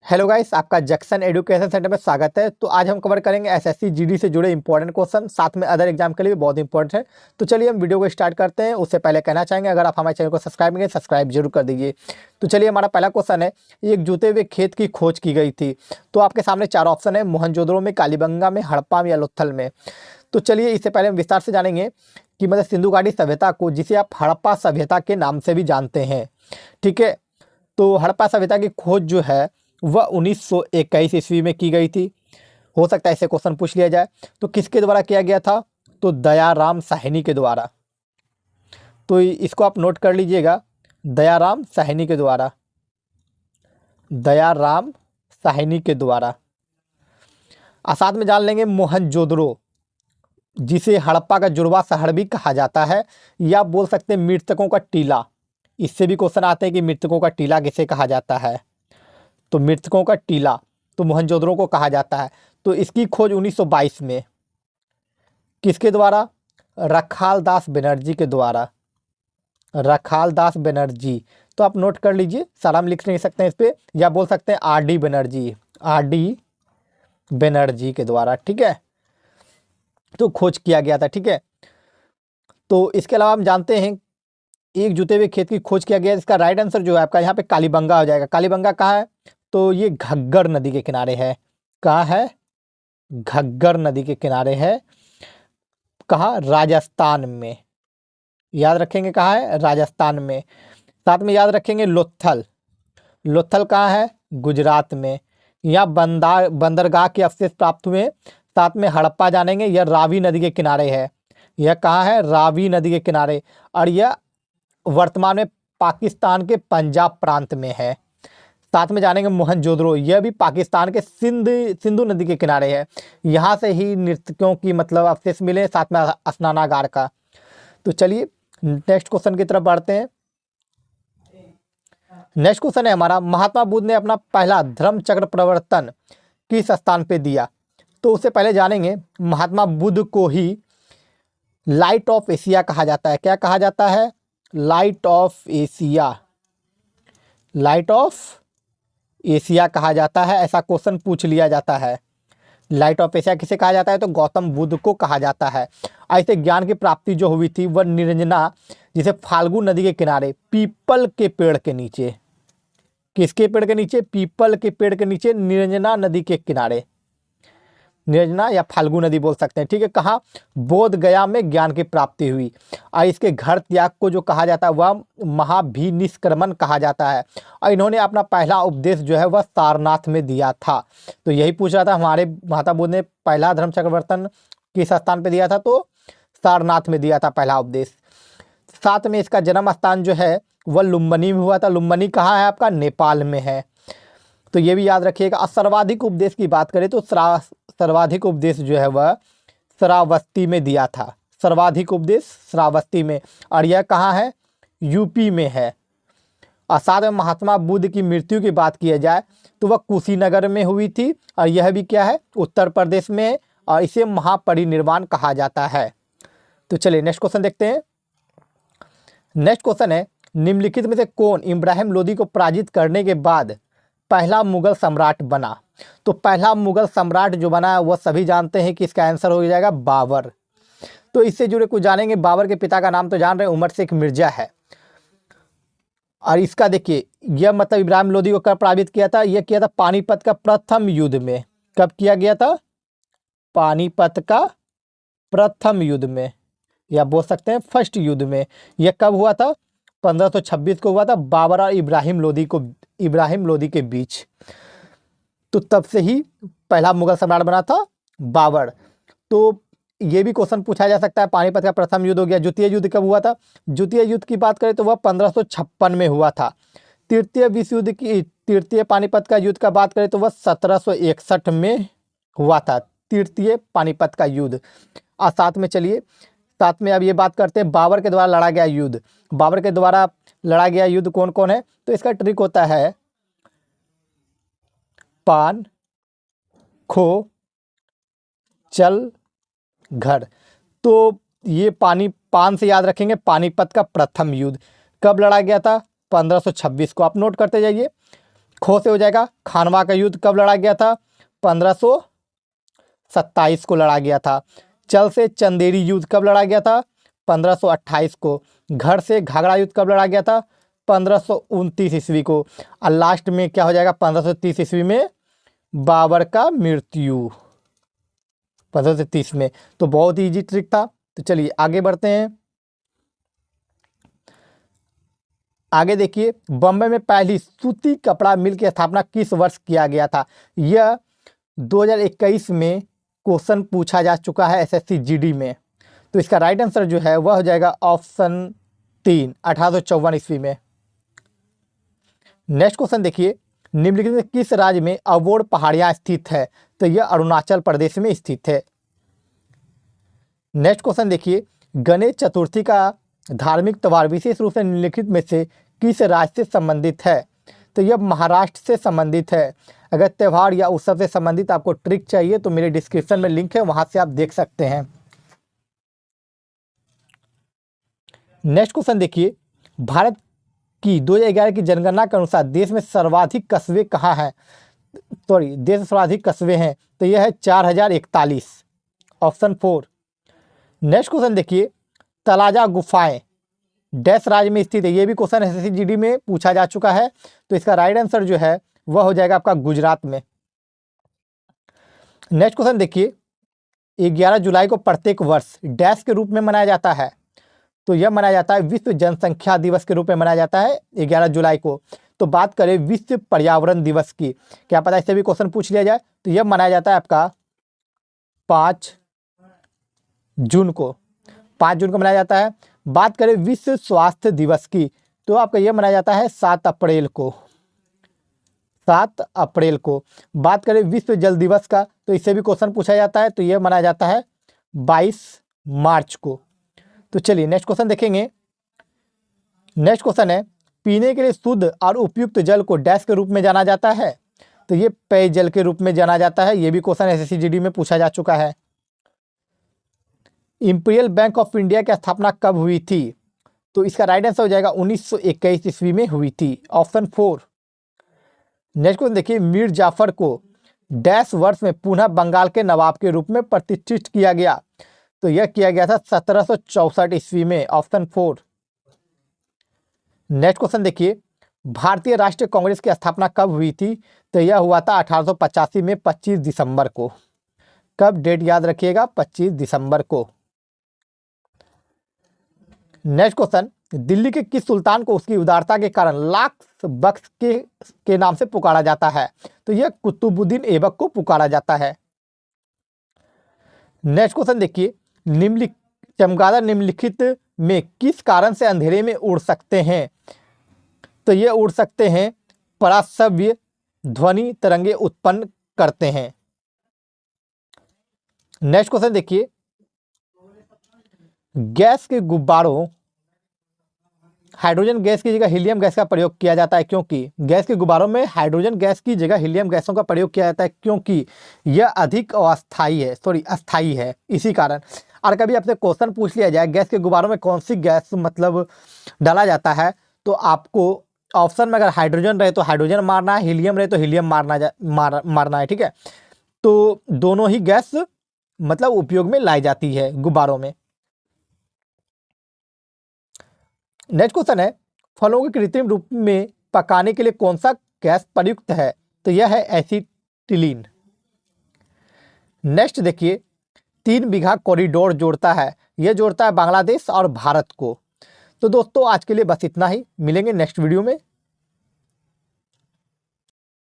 Hello guys, आपका Jackson education centre में स्वागत है। तो आज हम कवर करेंगे एसएससी जीडी से जुड़े इंपॉर्टेंट क्वेश्चन, साथ में अदर एग्जाम के लिए भी बहुत इंपॉर्टेंट है। तो चलिए हम वीडियो को स्टार्ट करते हैं। उससे पहले कहना चाहेंगे, अगर आप हमारे चैनल को सब्सक्राइब नहीं किए, सब्सक्राइब जरूर कर दीजिए। तो चलिए, हमारा पहला क्वेश्चन है, एक जूते हुए खेत की खोज की गई थी। तो आपके सामने चार ऑप्शन है, मोहनजोदड़ो में, कालीबंगा में, हड़प्पा में या लोथल में। तो चलिए, इससे पहले हम विस्तार से जानेंगे कि मतलब सिंधु घाटी सभ्यता को, जिसे आप हड़प्पा सभ्यता के नाम से भी जानते हैं, ठीक है। तो हड़प्पा सभ्यता की खोज जो है वह 1921 ईस्वी में की गई थी। हो सकता है इससे क्वेश्चन पूछ लिया जाए। तो किसके द्वारा किया गया था? तो दयाराम साहनी के द्वारा। तो इसको आप नोट कर लीजिएगा, दयाराम साहनी के द्वारा, दयाराम साहनी के द्वारा। साथ में जान लेंगे मोहनजोदड़ो, जिसे हड़प्पा का जुड़वा शहर भी कहा जाता है, या बोल सकते हैं मृतकों का टीला। इससे भी क्वेश्चन आते हैं कि मृतकों का टीला किसे कहा जाता है। तो मृतकों का टीला तो मोहनजोदड़ो को कहा जाता है। तो इसकी खोज 1922 में किसके द्वारा? रखाल दास बनर्जी के द्वारा, रखाल दास बनर्जी। तो आप नोट कर लीजिए, सारा हम लिख नहीं सकते हैं इस पर, या बोल सकते हैं R D Banerjee, R D Banerjee के द्वारा, ठीक है। तो खोज किया गया था, ठीक है। तो इसके अलावा हम जानते हैं एक जूते हुए खेत की खोज किया गया। इसका राइट आंसर जो है आपका यहाँ पे कालीबंगा हो जाएगा। कालीबंगा कहाँ है? तो ये घग्गर नदी के किनारे है। कहाँ है? घग्गर नदी के किनारे है। कहाँ? राजस्थान में। याद रखेंगे कहाँ है? राजस्थान में। साथ में याद रखेंगे लोथल, लोथल कहाँ है? गुजरात में। यहाँ बंदरगाह के अवशेष प्राप्त हुए। साथ में हड़प्पा जानेंगे, यह रावी नदी के किनारे है। यह कहाँ है? रावी नदी के किनारे। और यह वर्तमान में पाकिस्तान के पंजाब प्रांत में है। साथ में जानेंगे मोहनजोदड़ो, यह भी पाकिस्तान के सिंधु नदी के किनारे है। यहाँ से ही नृतकों की मतलब अवशेष मिले, साथ में स्नानागार का। तो चलिए नेक्स्ट क्वेश्चन की तरफ बढ़ते हैं। नेक्स्ट क्वेश्चन है हमारा, महात्मा बुद्ध ने अपना पहला धर्म चक्र प्रवर्तन किस स्थान पे दिया? तो उससे पहले जानेंगे, महात्मा बुद्ध को ही लाइट ऑफ एशिया कहा जाता है। क्या कहा जाता है? Light of Asia, light of Asia कहा जाता है। ऐसा क्वेश्चन पूछ लिया जाता है। लाइट ऑफ एशिया किसे कहा जाता है? तो गौतम बुद्ध को कहा जाता है। ऐसे ज्ञान की प्राप्ति जो हुई थी वह निरंजना, जिसे फाल्गु नदी के किनारे पीपल के पेड़ के नीचे, किसके पेड़ के नीचे? पीपल के पेड़ के नीचे, निरंजना नदी के किनारे, निरंजना या फाल्गु नदी बोल सकते हैं, ठीक है। कहाँ? बोध गया में ज्ञान की प्राप्ति हुई। और इसके घर त्याग को जो कहा जाता है वह महाभिनिष्क्रमण कहा जाता है। और इन्होंने अपना पहला उपदेश जो है वह सारनाथ में दिया था। तो यही पूछ रहा था, हमारे महात्मा बुद्ध ने पहला धर्म चक्र किस स्थान पे दिया था? तो सारनाथ में दिया था पहला उपदेश। साथ में इसका जन्म स्थान जो है वह लुम्बिनी में हुआ था। लुम्बिनी कहाँ है आपका? नेपाल में है। तो ये भी याद रखिएगा। सर्वाधिक उपदेश की बात करें तो सर्वाधिक उपदेश जो है वह श्रावस्ती में दिया था। सर्वाधिक उपदेश श्रावस्ती में। और यह कहाँ है? यूपी में है। और साथ में महात्मा बुद्ध की मृत्यु की बात की जाए तो वह कुशीनगर में हुई थी। और यह भी क्या है? उत्तर प्रदेश में है। और इसे महापरिनिर्वाण कहा जाता है। तो चलिए नेक्स्ट क्वेश्चन देखते हैं। नेक्स्ट क्वेश्चन है, निम्नलिखित में से कौन इब्राहिम लोदी को पराजित करने के बाद पहला मुगल सम्राट बना? तो पहला मुगल सम्राट जो बना वह सभी जानते हैं कि इसका आंसर हो जाएगा बाबर। तो इससे जुड़े कुछ जानेंगे। बाबर के पिता का नाम तो जान रहे हैं, उमर शेख मिर्जा है। और इसका देखिए, यह मतलब इब्राहिम लोदी को कब पराजित किया था? यह किया था पानीपत का प्रथम युद्ध में। कब किया गया था? पानीपत का प्रथम युद्ध में, या बोल सकते हैं फर्स्ट युद्ध में। यह कब हुआ था? 1526 को हुआ था, बाबर और इब्राहिम लोदी के बीच। तो तब से ही पहला मुगल सम्राट बना था बाबर। तो ये भी क्वेश्चन पूछा जा सकता है, पानीपत का प्रथम युद्ध हो गया। द्वितीय युद्ध कब हुआ था? द्वितीय युद्ध की बात करें तो वह 1556 में हुआ था। तृतीय पानीपत का युद्ध का बात करें तो वह 1761 में हुआ था, तृतीय पानीपत का युद्ध। और साथ में चलिए, साथ में अब ये बात करते हैं बाबर के द्वारा लड़ा गया युद्ध। बाबर के द्वारा लड़ा गया युद्ध कौन कौन है? तो इसका ट्रिक होता है पान खो चल घर। तो ये पान से याद रखेंगे पानीपत का प्रथम युद्ध कब लड़ा गया था? 1526 को। आप नोट करते जाइए। खो से हो जाएगा खानवा का युद्ध कब लड़ा गया था? 1527 को लड़ा गया था। चल से चंदेरी युद्ध कब लड़ा गया था? 1528 को। घर से घाघरा युद्ध कब लड़ा गया था? 1529 ईस्वी को। और लास्ट में क्या हो जाएगा? 1530 ईस्वी में बाबर का मृत्यु, 1530 में। तो बहुत ही इजी ट्रिक था। तो चलिए आगे बढ़ते हैं। आगे देखिए, बम्बई में पहली सूती कपड़ा मिल की स्थापना किस वर्ष किया गया था? यह 2021 में क्वेश्चन पूछा जा चुका है एसएससी जीडी में। तो इसका राइट आंसर जो है वह हो जाएगा ऑप्शन 3, 1854 ईस्वी में। नेक्स्ट क्वेश्चन देखिए, निम्नलिखित में किस राज्य में अवोड़ पहाड़ियां स्थित है? तो यह अरुणाचल प्रदेश में स्थित है। नेक्स्ट क्वेश्चन देखिए, गणेश चतुर्थी का धार्मिक त्योहार विशेष रूप से निम्नलिखित में से किस राज्य से संबंधित है? तो यह महाराष्ट्र से संबंधित है। अगर त्यौहार या उत्सव से संबंधित आपको ट्रिक चाहिए तो मेरे डिस्क्रिप्शन में लिंक है, वहां से आप देख सकते हैं। नेक्स्ट क्वेश्चन देखिए, भारत की 2011 की जनगणना के अनुसार देश में सर्वाधिक कस्बे कहाँ हैं? देश में सर्वाधिक कस्बे हैं तो यह है 4041, ऑप्शन 4। नेक्स्ट क्वेश्चन देखिए, तलाजा गुफाएं डैश राज्य में स्थित है। ये भी क्वेश्चन एसएससी जीडी में पूछा जा चुका है। तो इसका राइट आंसर जो है वह हो जाएगा आपका गुजरात में। नेक्स्ट क्वेश्चन देखिए, 11 जुलाई को प्रत्येक वर्ष डैश के रूप में मनाया जाता है? तो यह मनाया जाता है विश्व जनसंख्या दिवस के रूप में मनाया जाता है 11 जुलाई को। तो बात करें विश्व पर्यावरण दिवस की, क्या पता इससे भी क्वेश्चन पूछ लिया जाए। तो यह मनाया जाता है आपका 5 जून को, 5 जून को मनाया जाता है। बात करें विश्व स्वास्थ्य दिवस की, तो आपका यह मनाया जाता है 7 अप्रैल को, 7 अप्रैल को। बात करें विश्व जल दिवस का, तो इससे भी क्वेश्चन पूछा जाता है। तो यह मनाया जाता है 22 मार्च को। तो चलिए नेक्स्ट क्वेश्चन देखेंगे। नेक्स्ट क्वेश्चन है, पीने के लिए शुद्ध और उपयुक्त जल को डैश के रूप में जाना जाता है? तो ये पेयजल के रूप में जाना जाता है। ये भी क्वेश्चन एसएससी जीडी में पूछा जा चुका है। इंपीरियल बैंक ऑफ इंडिया की स्थापना कब हुई थी? तो इसका राइट आंसर हो जाएगा 1921 ईस्वी में हुई थी, ऑप्शन 4। नेक्स्ट क्वेश्चन देखिए, मीर जाफर को डैश वर्ष में पुनः बंगाल के नवाब के रूप में प्रतिष्ठित किया गया? तो यह किया गया था 1764 ईस्वी में, ऑप्शन 4। नेक्स्ट क्वेश्चन देखिए, भारतीय राष्ट्रीय कांग्रेस की स्थापना कब हुई थी? तो यह हुआ था 1885 में 25 दिसंबर को। कब? डेट याद रखिएगा, 25 दिसंबर को। नेक्स्ट क्वेश्चन, दिल्ली के किस सुल्तान को उसकी उदारता के कारण लाख बख्श के नाम से पुकारा जाता है? तो यह कुतुबुद्दीन ऐबक को पुकारा जाता है। नेक्स्ट क्वेश्चन देखिए, चमगादड़ निम्नलिखित में किस कारण से अंधेरे में उड़ सकते हैं? तो ये उड़ सकते हैं पराश्रव्य ध्वनि तरंगे उत्पन्न करते हैं। नेक्स्ट क्वेश्चन देखिए, गैस के गुब्बारों हाइड्रोजन गैस की जगह हीलियम गैस का प्रयोग किया जाता है क्योंकि गैस के गुब्बारों में हाइड्रोजन गैस की जगह हीलियम गैसों का प्रयोग किया जाता है क्योंकि यह अधिक अस्थायी है, इसी कारण। और कभी आपसे क्वेश्चन पूछ लिया जाए गैस के गुब्बारों में कौन सी गैस मतलब डाला जाता है, तो आपको ऑप्शन में अगर हाइड्रोजन रहे तो हाइड्रोजन मारना है, हीलियम रहे तो हीलियम मारना है, ठीक है। तो दोनों ही गैस मतलब उपयोग में लाई जाती है गुब्बारों में। नेक्स्ट क्वेश्चन है, फलों के कृत्रिम रूप में पकाने के लिए कौन सा गैस प्रयुक्त है? तो यह है एसिटिलीन। नेक्स्ट देखिए, 3 बीघा कॉरिडोर जोड़ता है, यह जोड़ता है बांग्लादेश और भारत को। तो दोस्तों आज के लिए बस इतना ही, मिलेंगे नेक्स्ट वीडियो में।